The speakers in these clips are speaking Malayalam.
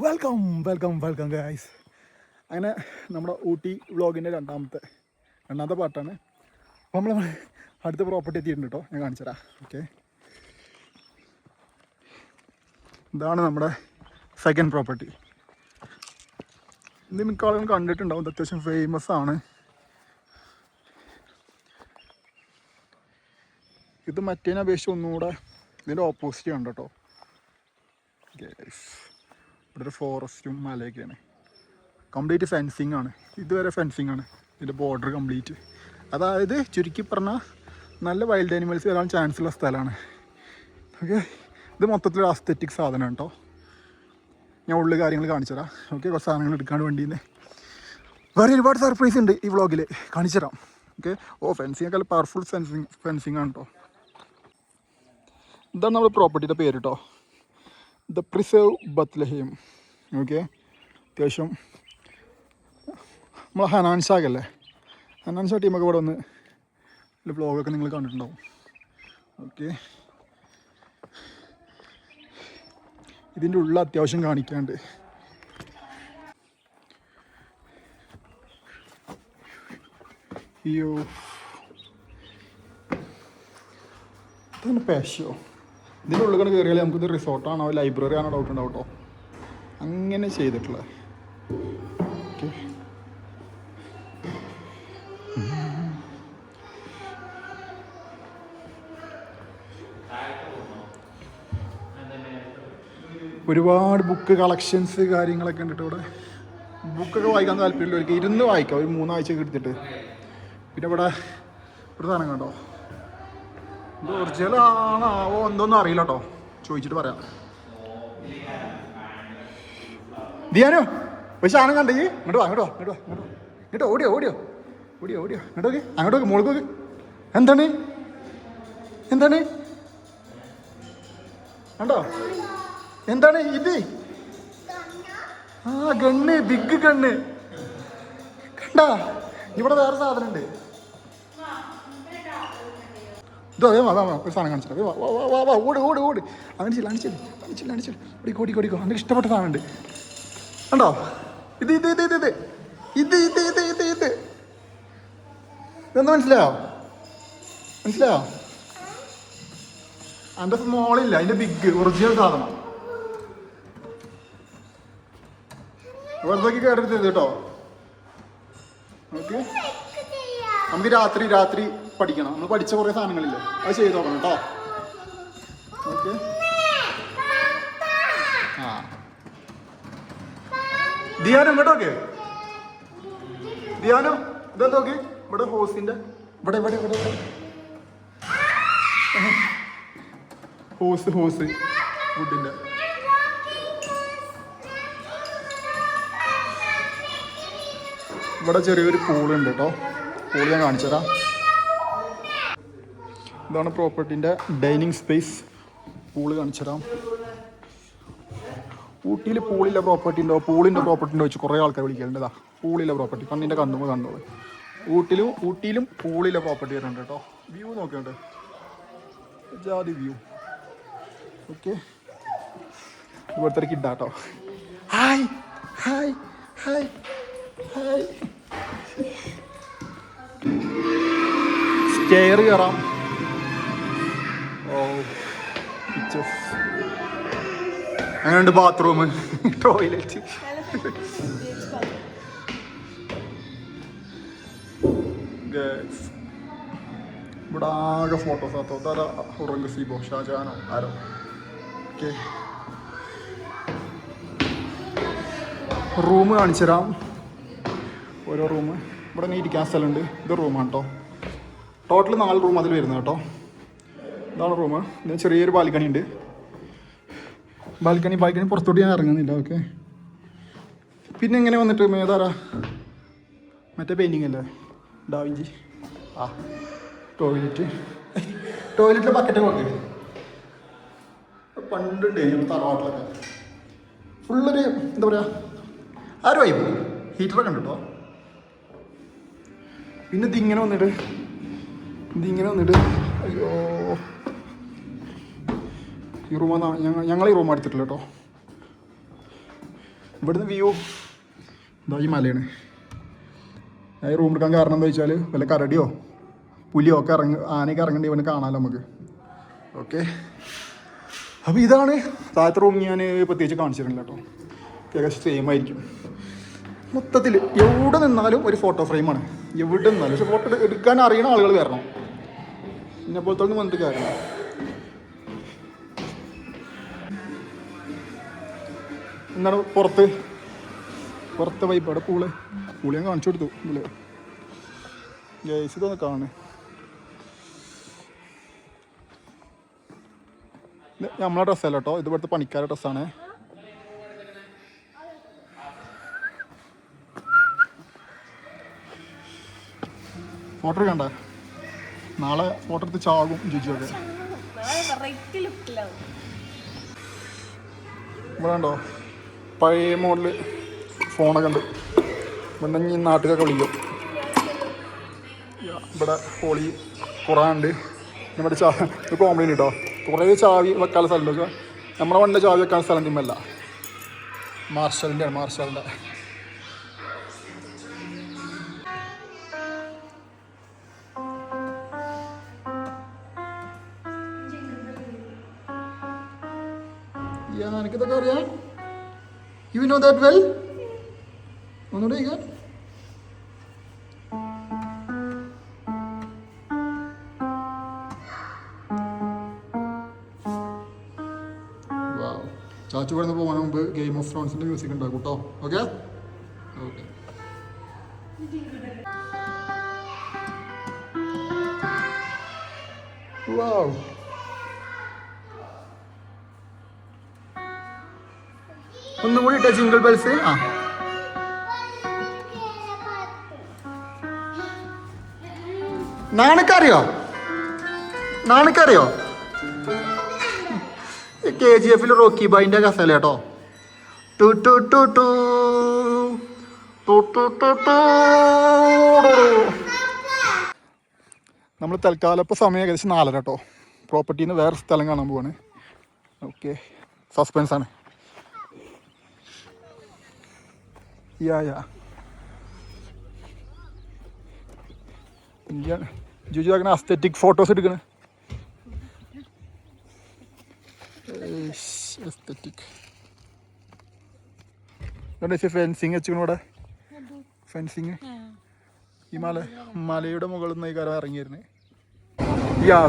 Welcome welcome welcome guys. അങ്ങനെ നമ്മുടെ ഊട്ടി വ്ളോഗിൻ്റെ രണ്ടാമത്തെ പാർട്ടാണ്. അപ്പോൾ നമ്മൾ അടുത്ത പ്രോപ്പർട്ടി എത്തിയിട്ടുണ്ട് കേട്ടോ. ഞാൻ കാണിച്ചു തരാം. ഓക്കെ, ഇതാണ് നമ്മുടെ സെക്കൻഡ് പ്രോപ്പർട്ടി. ഇത് മിക്ക ആളുകളും കണ്ടിട്ടുണ്ടാവും. ഇത് അത്യാവശ്യം ഫേമസ് ആണ്. ഇത് മറ്റേനെ അപേക്ഷിച്ച് ഒന്നുകൂടെ ഇതിൻ്റെ ഓപ്പോസിറ്റ് ആണ് കേട്ടോ. ഇവിടെ ഒരു ഫോറസ്റ്റും മലയൊക്കെയാണ്. കംപ്ലീറ്റ് ഫെൻസിങ് ആണ്. ഇതുവരെ ഫെൻസിങ് ആണ് ഇതിൻ്റെ ബോർഡർ കംപ്ലീറ്റ്. അതായത് ചുരുക്കി പറഞ്ഞാൽ നല്ല വൈൽഡ് ആനിമൽസ് വരാൻ ചാൻസ് ഉള്ള സ്ഥലമാണ്. ഓക്കെ, ഇത് മൊത്തത്തിലൊരു അസ്തെറ്റിക് സാധനമാണ് കേട്ടോ. ഞാൻ ഉള്ളിൽ കാര്യങ്ങൾ കാണിച്ചു തരാം. ഓക്കെ, കുറച്ച് സാധനങ്ങൾ എടുക്കാണ്ട് വേണ്ടിയെന്ന് വേറെ ഒരുപാട് സർപ്രൈസ് ഉണ്ട് ഈ വ്ളോഗിൽ, കാണിച്ചു തരാം. ഓക്കെ, ഫെൻസിങ് ഒക്കെ പവർഫുൾ ഫെൻസിങ് ആണ് കേട്ടോ. ഇതാണ് നമ്മുടെ പ്രോപ്പർട്ടിയുടെ പേര് കേട്ടോ, ദ പ്രിസർവ് ബത്ലഹേം. ഓക്കെ, അത്യാവശ്യം നമ്മളെ ഹനാൻ ഷാഗല്ലേ, ഹനാൻ ഷാ ടീമൊക്കെ ഇവിടെ വന്ന് വ്ളോഗൊക്കെ നിങ്ങൾ കണ്ടിട്ടുണ്ടാവും. ഓക്കെ, ഇതിൻ്റെ ഉള്ളിൽ അത്യാവശ്യം കാണിക്കാണ്ട്. അയ്യോ, ഇതാണ് പാഷ്യോ. ഇതിൻ്റെ ഉള്ളിൽ കണ്ട് കയറിയാൽ നമുക്കിത് റിസോർട്ടാണോ ലൈബ്രറി ആണോ ഡൗട്ട് ഉണ്ടാവും കേട്ടോ. അങ്ങനെ ചെയ്തിട്ടുള്ളത്. ഓക്കെ, ഒരുപാട് ബുക്ക് കളക്ഷൻസ് കാര്യങ്ങളൊക്കെ ഉണ്ട് ഇവിടെ. ബുക്കൊക്കെ വായിക്കാൻ താല്പര്യമുള്ളവർക്ക് ഇരുന്ന് വായിക്കാം, ഒരു 3 ആഴ്ചയൊക്കെ എടുത്തിട്ട്. പിന്നെ ഇവിടെ ഒരു സാധനം കണ്ടോ, ഇത് ഒറിജിനൽ ആണാവോ എന്തോന്നും അറിയില്ല കേട്ടോ, ചോദിച്ചിട്ട് പറയാം. ദിയാനോ ഒരു സാധനം കണ്ടേ, ഇങ്ങോട്ട് വാ, ഇങ്ങോട്ട് വാ, ഇങ്ങോട്ട് വാ, ഇങ്ങോട്ട് ഇങ്ങോട്ട് ഓടിയോ ഓടിയോ ഓടിയോ ഓടിയോ ഇങ്ങോട്ട് നോക്കി, അങ്ങോട്ട് നോക്കി, മോൾക്ക് നോക്കി. എന്താണ് എന്താണ് കണ്ടോ, എന്താണ് ഇത്? ആ ഗണ്ണ്, ബിഗ് ഗണ്ണ് കണ്ടാ. ഇവിടെ വേറെ സാധനം ഉണ്ട്. ഇതോ വാ വാ വാ, ഒരു സാധനം കാണിച്ചില്ല. വാ വാ വാ വാ, ഓട് ഓട് ഓട്. അണിച്ചില്ല അണിച്ചില്ല അണിച്ചില്ല അണിച്ചില്ല, ഓടിക്കോ ഓടിക്കോ ഓടിക്കോ. അങ്ങനെ ഇഷ്ടപ്പെട്ട സാധനം ഉണ്ട് കണ്ടോ. ഇത് ഇത് ഇത് ഇത് ഇത് ഇത് ഇത് ഇത് ഇത് ഇത് ഇതൊന്ന് മനസ്സിലായോ? മനസ്സിലായോ? അതിൻ്റെ സ്മോളില്ല, അതിൻ്റെ ബിഗ് ഒറിജിനൽ സാധനം. വെറുതെ കേട്ടരുത് കേട്ടോ. ഓക്കെ, നമുക്ക് രാത്രി പഠിക്കണം. നമ്മൾ പഠിച്ച കുറേ സാധനങ്ങളില്ലേ, അത് ചെയ്ത് നോക്കണം കേട്ടോ. ഓക്കെ, ആ ധ്യാനം ഇങ്ങോട്ടോക്കെ, ധ്യാനം ഇതെന്താ നോക്കി. ഇവിടെ ഹോസിന്റെ ഇവിടെ ഇവിടെ ഇവിടെ ഹോസ് വുഡിന്റെ. ഇവിടെ ചെറിയൊരു പൂളുണ്ട് കേട്ടോ. പൂള് ഞാൻ കാണിച്ചു തരാം. ഇതാണ് പ്രോപ്പർട്ടിൻ്റെ ഡൈനിങ് സ്പേസ്. പൂള് കാണിച്ചു തരാം. ഊട്ടിയിൽ പൂളില്ല പ്രോപ്പർട്ടി ഉണ്ടോ, പൂളിൻ്റെ പ്രോപ്പർട്ടി ഉണ്ടോ വെച്ച് കുറേ ആൾക്കാർ വിളിക്കലുണ്ട്. ഇതാ പൂളില്ല പ്രോപ്പർട്ടി, കണ്ണിൻ്റെ കണ്ണുമ്പോൾ കണ്ടോളൂ. ഊട്ടിയിലും പൂളില്ല പ്രോപ്പർട്ടി വരുന്നുണ്ട് കേട്ടോ. വ്യൂ നോക്കിയുണ്ട്, ജാതി വ്യൂ. ഓക്കെ, ഇവിടുത്തെ കിഡാ കേട്ടോ. Hi hi hi hi. Stair കയറാം. അങ്ങനെയുണ്ട് ബാത്റൂം, ടോയ്ലറ്റ്. ഇവിടെ ആകെ ഫോട്ടോസ് ആത്തോ. അതാ ഔറംഗസീബോ ഷാജഹാനോ ആരോ. ഓക്കെ, റൂം കാണിച്ചു തരാം. ഓരോ റൂം ഇവിടെ ഇങ്ങനെ ഇരിക്കാൻ സ്ഥലമുണ്ട്. ഇത് റൂമാണ് കേട്ടോ. ടോട്ടൽ 4 റൂം അതിൽ വരുന്നത് കേട്ടോ. ഇതാണ് റൂം. ഇതിന് ചെറിയൊരു ബാൽക്കണി ഉണ്ട്. ബാൽക്കണി പുറത്തോട്ട് ഞാൻ ഇറങ്ങുന്നില്ല. ഓക്കെ, പിന്നെ ഇങ്ങനെ വന്നിട്ട് ഏതാരാ മറ്റേ പെയിൻറ്റിങ് അല്ലേ, ഡാവിഞ്ചി. ആ ടോയ്ലറ്റിൽ ബക്കറ്റ് നോക്കി പണ്ടുണ്ട് തറവാട്ടിലൊക്കെ. ഫുള്ളൊരു എന്താ പറയുക, ആരും ആയി പോകും. ഹീറ്ററൊക്കെ ഉണ്ട് കേട്ടോ. പിന്നെ ഇതിങ്ങനെ വന്നിട്ട് അയ്യോ, ഈ റൂമാണ് ഞങ്ങൾ ഈ റൂം എടുത്തിട്ടില്ല കേട്ടോ. ഇവിടുന്ന് വ്യൂ ഇതാ ഈ മലയാണ്. ഞാൻ ഈ റൂം എടുക്കാൻ കാരണം എന്താ വെച്ചാൽ വല്ല കരടിയോ പുലിയോ ഒക്കെ ആനയൊക്കെ ഇറങ്ങേണ്ടി ഇവനെ കാണാമല്ലോ നമുക്ക്. ഓക്കെ, അപ്പോൾ ഇതാണ് താഴത്തെ റൂം. ഞാൻ പ്രത്യേകിച്ച് കാണിച്ചിരുന്നില്ല കേട്ടോ, ഏകദേശം സെയിം ആയിരിക്കും മൊത്തത്തിൽ. എവിടെ നിന്നാലും ഒരു ഫോട്ടോ ഫ്രെയിമാണ്, എവിടെ നിന്നാലും. പക്ഷെ ഫോട്ടോ എടുക്കാൻ അറിയണ ആളുകൾ വരണം, എന്നെ പോലത്തെ വന്നിട്ട് കാര്യമില്ല. എന്താണ് പുറത്തെ വൈപ്പ് അവിടെ പൂള് ഞാൻ കാണിച്ചു കൊടുത്തു ഇതില്. ഗൈസ് ഇതൊന്ന് കാണേ, നമ്മളെ ഡ്രസ്സല്ല കേട്ടോ, ഇത് ഇവിടുത്തെ പണിക്കാരുടെ ഡ്രസ്സാണ്. ഫോട്ടോ എടുക്കണ്ട, നാളെ ഫോട്ടോ എടുത്ത് ചാകും ജിജുവൊക്കെ. ഇവിടെ ഉണ്ടോ പഴയ മോഡല് ഫോണൊക്കെ ഉണ്ട്. ഇവിടെ ഈ നാട്ടിലൊക്കെ വിളിക്കും. ഇവിടെ ഹോളി കുറേ നമ്മുടെ കോമഡി കേട്ടോ. കുറേ ചാവി വെക്കാനുള്ള സ്ഥലം വെച്ചാൽ നമ്മുടെ വണ്ടിൻ്റെ ചാവി വെക്കാനുള്ള സ്ഥലം തിമ്മല്ല, മാർഷലിൻ്റെ. എനിക്കിതൊക്കെ അറിയാം. You know that well. ഒന്നുകൂടെ ചോദിക്കാൻ. ചാച്ചു കിടന്ന് പോകാൻ മുമ്പ് ഗെയിം ഓഫ് ത്രോൺസിൻ്റെ മ്യൂസിക് ഉണ്ടാകും കേട്ടോ. Okay okay. വാവ്, ഒന്നും കൂടി ഇട്ട ജിംഗിൾ ബെൽസ്. നാണക്കറിയോ KGF റോക്കി ബൈൻ്റെ കസല കേട്ടോ. നമ്മൾ തൽക്കാലം ഇപ്പോൾ സമയം ഏകദേശം 4:30 കേട്ടോ. പ്രോപ്പർട്ടിയിൽ നിന്ന് വേറെ സ്ഥലം കാണാൻ പോവാണ്. ഓക്കെ, സസ്പെൻസാണ്. ജുജു അങ്ങനെ അസ്തെറ്റിക് ഫോട്ടോസ് എടുക്കണേ. ഫെൻസിങ് വെച്ചിക്കണ ഇവിടെ. ഫെൻസിങ് ഈ മലയുടെ മുകളിൽ നിന്ന് ഈ കാര്യം ഇറങ്ങിയിരുന്നു.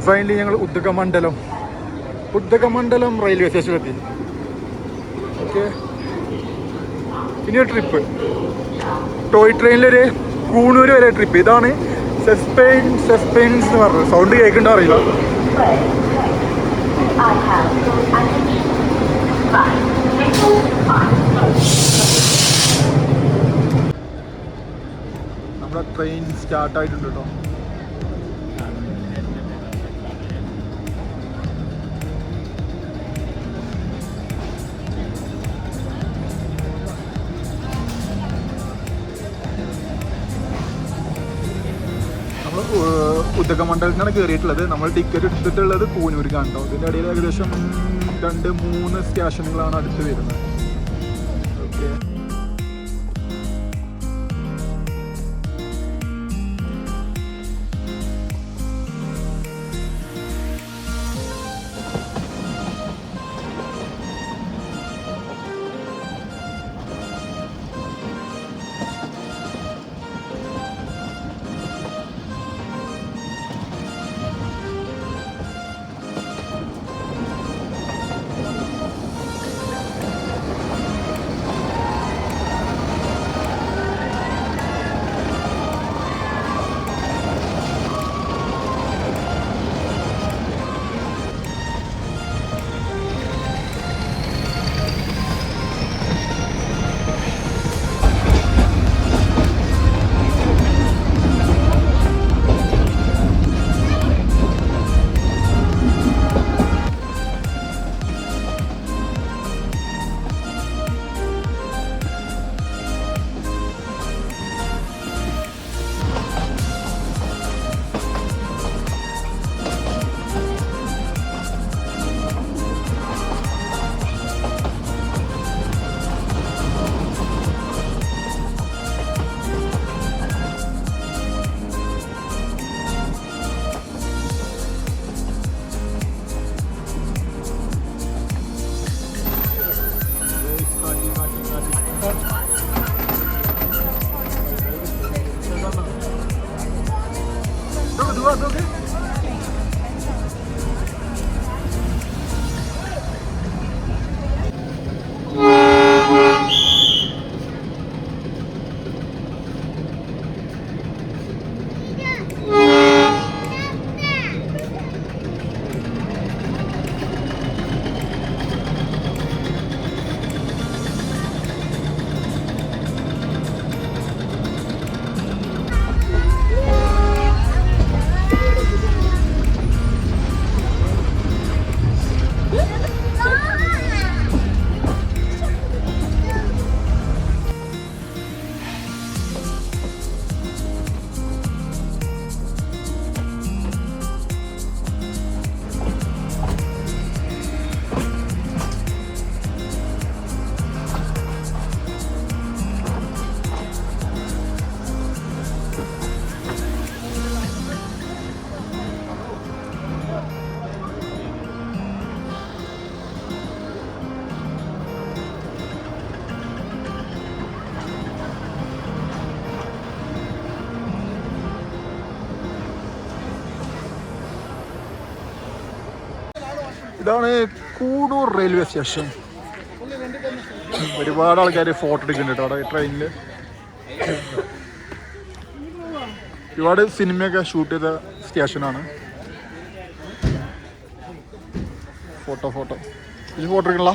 ഫൈനലി ഞങ്ങൾ ഉദ്ദകമണ്ഡലം റെയിൽവേ സ്റ്റേഷനിലെത്തി. ഓക്കെ, ഇനി ഒരു ട്രിപ്പ് ടോയ് ട്രെയിനിലൊരു കൂണൂര് വരെ ട്രിപ്പ്. ഇതാണ് സസ്പെൻസ് എന്ന് പറഞ്ഞത്. സൗണ്ട് കേൾക്കണ്ടോ അറിയില്ല. നമ്മുടെ ട്രെയിൻ സ്റ്റാർട്ടായിട്ടുണ്ട് കേട്ടോ. ഉദ്ദകമണ്ഡലത്തിനാണ് കയറിയിട്ടുള്ളത്. നമ്മൾ ടിക്കറ്റ് എടുത്തിട്ടുള്ളത് കൂനൂർക്കാണ് കേട്ടോ. ഇതിൻ്റെ ഇടയിൽ ഏകദേശം 2-3 സ്റ്റേഷനുകളാണ് അടുത്ത് വരുന്നത്. ഓക്കെ, ഇതാണ് കൂടൂർ റെയിൽവേ സ്റ്റേഷൻ. ഒരുപാട് ആൾക്കാർ ഫോട്ടോ എടുക്കുന്നുണ്ട് കേട്ടോ അവിടെ ട്രെയിനിൽ. ഒരുപാട് സിനിമയൊക്കെ ഷൂട്ട് ചെയ്ത സ്റ്റേഷനാണ്. ഫോട്ടോ ഈ ഫോട്ടോ എടുക്കണല്ല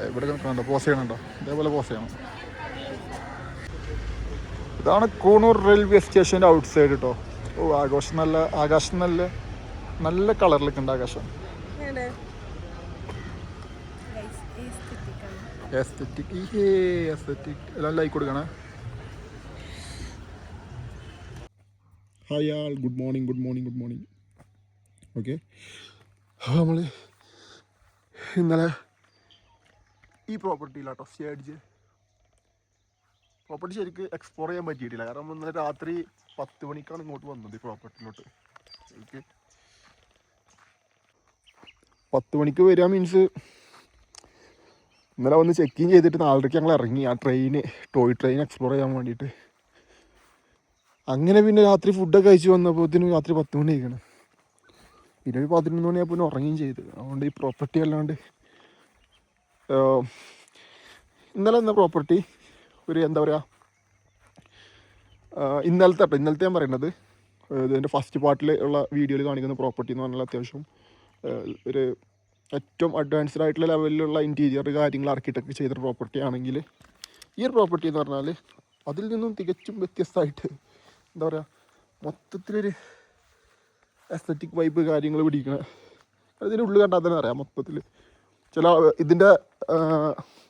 ഇവിടെ നോക്കണുണ്ടോ, പോസ് ചെയ്യണുണ്ടോ? ഇതേപോലെ പോസ് ചെയ്യണം. ഇതാണ് കൂണൂർ റെയിൽവേ സ്റ്റേഷൻ്റെ ഔട്ട് സൈഡ് കേട്ടോ. ഓ ആകാശം നല്ല കളറിലൊക്കെ ഉണ്ട് ആകാശം. എസ്തെറ്റിക് എല്ലാം ലൈക്ക് കൊടുക്കണേ. ഹായ് ആൾ, ഗുഡ് മോർണിംഗ്. ഓക്കെ, നമ്മൾ ഇന്നലെ ഈ പ്രോപ്പർട്ടിയിലാട്ടോ സ്റ്റേ അടിച്ച്. പ്രോപ്പർട്ടി ശരിക്കും എക്സ്പ്ലോർ ചെയ്യാൻ പറ്റിയിട്ടില്ല, കാരണം ഇന്നലെ രാത്രി 10 മണിക്കാണ് ഇങ്ങോട്ട് വന്നത് ഈ പ്രോപ്പർട്ടിയിലോട്ട്. ഓക്കെ, 10 മണിക്ക് വരിക മീൻസ് ഇന്നലെ വന്ന് ചെക്ക് ഇൻ ചെയ്തിട്ട് 4:30 ഞങ്ങൾ ഇറങ്ങി ആ ടോയ് ട്രെയിൻ എക്സ്പ്ലോർ ചെയ്യാൻ വേണ്ടിയിട്ട്. അങ്ങനെ പിന്നെ രാത്രി ഫുഡൊക്കെ കഴിച്ച് വന്നപ്പോഴത്തേനും രാത്രി 10 മണി കഴിക്കണം. പിന്നെ ഒരു 11 മണിയായപ്പോൾ ഉറങ്ങുകയും ചെയ്തു. അതുകൊണ്ട് ഈ പ്രോപ്പർട്ടി അല്ലാണ്ട് ഇന്നലെ എന്ന പ്രോപ്പർട്ടി ഒരു എന്താ പറയുക, ഇന്നലത്തെ ഞാൻ പറയുന്നത് ഇതിൻ്റെ ഫസ്റ്റ് പാർട്ടിൽ ഉള്ള വീഡിയോയിൽ കാണിക്കുന്ന പ്രോപ്പർട്ടി എന്ന് പറഞ്ഞാൽ അത്യാവശ്യം ഒരു ഏറ്റവും അഡ്വാൻസ്ഡ് ആയിട്ടുള്ള ലെവലിലുള്ള ഇൻറ്റീരിയർ കാര്യങ്ങൾ ആർക്കിടെക്ട് ചെയ്ത പ്രോപ്പർട്ടി ആണെങ്കിൽ, ഈ ഒരു പ്രോപ്പർട്ടി എന്ന് പറഞ്ഞാൽ അതിൽ നിന്നും തികച്ചും വ്യത്യസ്തമായിട്ട് എന്താ പറയുക, മൊത്തത്തിലൊരു എസ്തറ്റിക് വൈബ് കാര്യങ്ങൾ പിടിക്കണം. അതിൻ്റെ ഉള്ളിൽ കണ്ടാൽ തന്നെ അറിയാം മൊത്തത്തിൽ. ഇതിൻ്റെ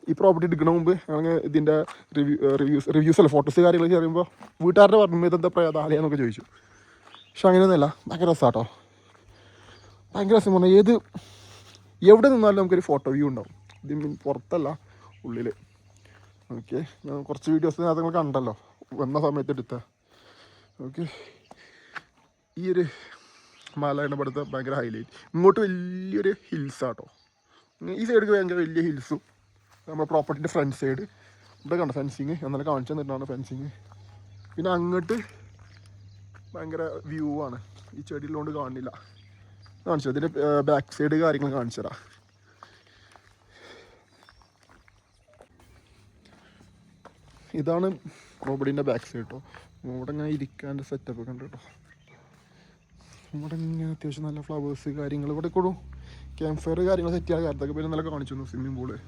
ഈ പ്രോപ്പർട്ടി എടുക്കണ മുമ്പ് അങ്ങനെ ഇതിൻ്റെ റിവ്യൂസ് അല്ല ഫോട്ടോസ് കാര്യങ്ങളൊക്കെ അറിയുമ്പോൾ വീട്ടുകാരുടെ പറഞ്ഞു ഇതെന്താ പ്രേതാലയെന്നൊക്കെ ചോദിച്ചു. പക്ഷെ അങ്ങനെയൊന്നുമല്ല, ഭയങ്കര രസമാട്ടോ. ഭയങ്കര രസം പറഞ്ഞാൽ എവിടെ നിന്നാലും നമുക്കൊരു ഫോട്ടോ വ്യൂ ഉണ്ടാവും. ഇത് പുറത്തല്ല, ഉള്ളിൽ. ഓക്കെ, ഞാൻ കുറച്ച് വീഡിയോസ് നിങ്ങൾ കണ്ടല്ലോ വന്ന സമയത്ത് എടുത്ത. ഓക്കെ, ഈ ഒരു മലയാണ് ഇവിടുത്തെ ഭയങ്കര ഹൈലൈറ്റ്. ഇങ്ങോട്ട് വലിയൊരു ഹിൽസാട്ടോ. ഈ സൈഡിൽ ഭയങ്കര വലിയ ഹിൽസും നമ്മുടെ പ്രോപ്പർട്ടിൻ്റെ ഫ്രണ്ട് സൈഡ് ഇവിടെ കണ്ട ഫെൻസിങ് എന്നാലും കാണിച്ചു തന്നിട്ടാണ് ഫെൻസിങ്. പിന്നെ അങ്ങോട്ട് ഭയങ്കര വ്യൂ ആണ്, ഈ ചെടിയിലുകൊണ്ട് കാണില്ല. കാണിച്ചു അതിൻ്റെ ബാക്ക് സൈഡ് കാര്യങ്ങൾ കാണിച്ചു തരാം. ഇതാണ് പ്രോപ്പർട്ടീൻ്റെ ബാക്ക് സൈഡ് കേട്ടോ. ഇവിടെ ഇങ്ങനെ ഇരിക്കാൻ്റെ സെറ്റപ്പ് ഒക്കെ ഉണ്ട് കേട്ടോ. ഇവിടെ ഇങ്ങനെ അത്യാവശ്യം നല്ല ഫ്ലവേഴ്സ് കാര്യങ്ങൾ ഇവിടെ കൊടുക്കും. ക്യാമ്പ് ഫയർ കാര്യങ്ങൾ സെറ്റ് ചെയ്യാൻ കാര്യത്തൊക്കെ പിന്നെ നല്ല കാണിച്ചു തന്നു. സ്വിമ്മിംഗ്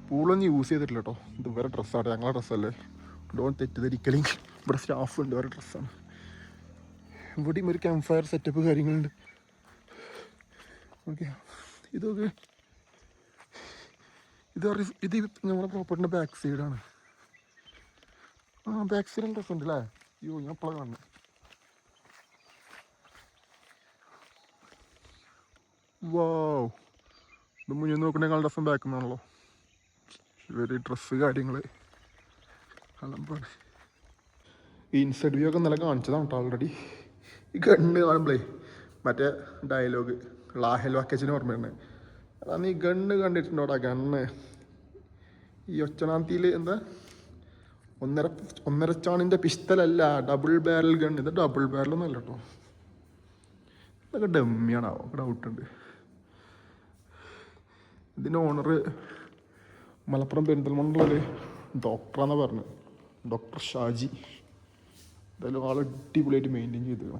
പൂളൊന്നും യൂസ് ചെയ്തിട്ടില്ല കേട്ടോ. ഇത് വേറെ ഡ്രസ്സാണ്, ഞങ്ങളെ ഡ്രസ്സല്ലേ, ഡോൺ തെറ്റിദ്ധരിക്കലും. ഇവിടെ സ്റ്റാഫ് ഉണ്ട്, വേറെ ഡ്രസ്സാണ്. ഇവിടെയും ഒരു ക്യാമ്പ് ഫയർ സെറ്റപ്പ് കാര്യങ്ങളുണ്ട്. ഓക്കെ, ഇതൊക്കെ ഇത് നമ്മുടെ പ്രോപ്പർട്ടിൻ്റെ ബാക്ക് സൈഡാണ്. ബാക്ക് സൈഡ് രസമുണ്ട് അല്ലേ? അയ്യോ, ഞാൻ എപ്പോഴാണ് കാണുന്നത്. വാവ്, ഇത് മുന്നിൽ നോക്കണേക്കാൾ രസം ബാക്ക് നിന്നാണല്ലോ. ഇവര് ഡ്രസ്സ് കാര്യങ്ങൾ അലമ്പാണ്. ഇൻസൈഡ് വ്യൂ ഒക്കെ നല്ല കാണിച്ചതാണ് കേട്ടോ ഓൾറെഡി. ഈ ഗണ്ണ് കാണുമ്പോഴേ മറ്റേ ഡയലോഗ് ലാഹൽ വാക്കച്ചിന് ഓർമ്മയുണ്ട്. അതാണ് ഈ ഗണ്ണ് കണ്ടിട്ടുണ്ടോടാ, ഗണ്ണ് ഈ ഒച്ചനാന്തിയിൽ എന്താ ഒന്നരച്ചാണിൻ്റെ പിസ്റ്റലല്ല, ഡബിൾ ബാരൽ ഗൺ. ഇത് ഡബിൾ ബാരലൊന്നും അല്ല കേട്ടോ, ഇതൊക്കെ ഡമ്മിയാണാവോ, ഡൗട്ടുണ്ട്. ഇതിൻ്റെ ഓണർ മലപ്പുറം പെരിന്തൽമണ്ണയിലൊരു ഡോക്ടറാണെന്ന് പറഞ്ഞു, ഡോക്ടർ ഷാജി. എന്തായാലും ആൾ അടിപൊളിയായിട്ട് മെയിൻറ്റെയിൻ ചെയ്തു.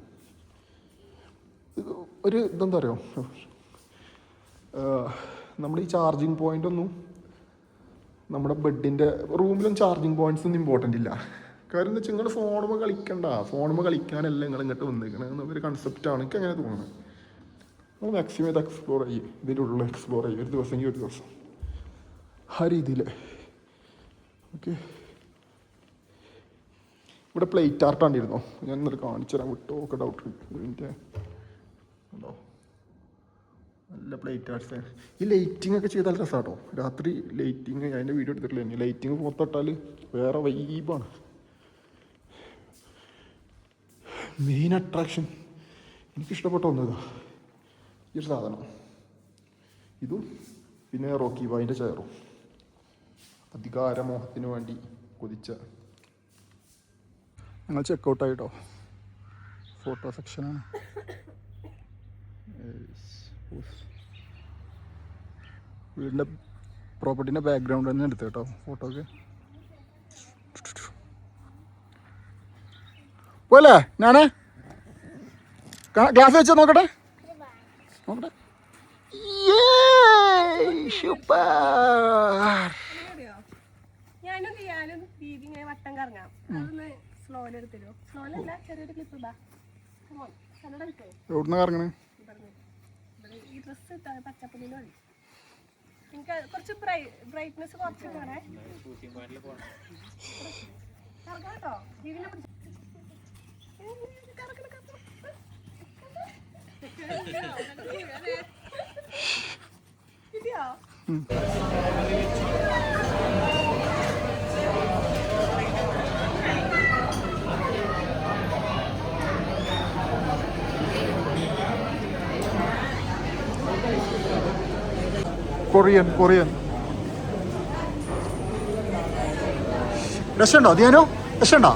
ഒരു ഇതെന്താ പറയുക, നമ്മുടെ ഈ ചാർജിങ് പോയിൻ്റൊന്നും നമ്മുടെ ബെഡിൻ്റെ റൂമിലും ചാർജിങ് പോയിൻറ്റ്സ് ഒന്നും ഇമ്പോർട്ടൻ്റ് ഇല്ല. കാര്യം എന്താ വെച്ചാൽ നിങ്ങൾ ഫോണുമ്പോൾ കളിക്കണ്ട, ഫോണുമ്പോൾ കളിക്കാനല്ല നിങ്ങൾ ഇങ്ങോട്ട് വന്നിരിക്കണത് എന്നൊരു കൺസെപ്റ്റാണ് എനിക്ക് അങ്ങനെ തോന്നുന്നത്. നമ്മൾ മാക്സിമം ഇത് എക്സ്പ്ലോർ ചെയ്യും, ഇതിൻ്റെ ഉള്ളിൽ എക്സ്പ്ലോർ ചെയ്യും, ഒരു ദിവസമെങ്കിൽ ഒരു ദിവസം ആ രീതിയിൽ. ഓക്കെ, ഇവിടെ പ്ലേറ്റ് ആർട്ട് കണ്ടിരുന്നോ? ഞാൻ ഇന്നലെ കാണിച്ചു തരാൻ വിട്ടോ, ഒക്കെ ഡൗട്ട് ഇതിൻ്റെ ഉണ്ടോ, നല്ല പ്ലേറ്റ് ആർട്സ്. ഈ ലൈറ്റിംഗ് ഒക്കെ ചെയ്താൽ രസമാട്ടോ. രാത്രി ലൈറ്റിങ്, അതിൻ്റെ വീഡിയോ എടുത്തിട്ടില്ല, ഇനി ലൈറ്റിങ് പുറത്തിട്ടാൽ വേറെ വൈബാണ്. മെയിൻ അട്രാക്ഷൻ എനിക്കിഷ്ടപ്പെട്ട ഒന്നതാ ഈ ഒരു സാധനം. ഇതും പിന്നെ റോക്കി ബായിൻ്റെ ചെയറും, അധികാരമോഹത്തിന് വേണ്ടി കൊതിച്ച. ഞങ്ങൾ ചെക്കൗട്ടായിട്ടോ, ഫോട്ടോ സെക്ഷനാണ്. വീടിൻ്റെ പ്രോപ്പർട്ടീൻ്റെ ബാക്ക്ഗ്രൗണ്ട് തന്നെ എടുത്തു കേട്ടോ ഫോട്ടോക്ക്. പോലെ ഞാനേ ഗ്ലാസ് വെച്ചാൽ നോക്കട്ടെ നോക്കട്ടെ. എവിടുന്ന കറങ്ങണേ? കുറച്ച് ബ്രൈറ്റ്നെസ് കുറച്ച് പോണേ കേട്ടോ. കൊറിയൻ രസമുണ്ടോ ദിയാനോ? രസമുണ്ടോ?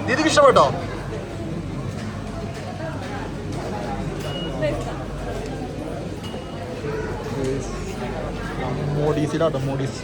ദീദിക്ക് ഇഷ്ടപ്പെട്ടോ? മോഡീസിലാട്ടോ മോഡീസ്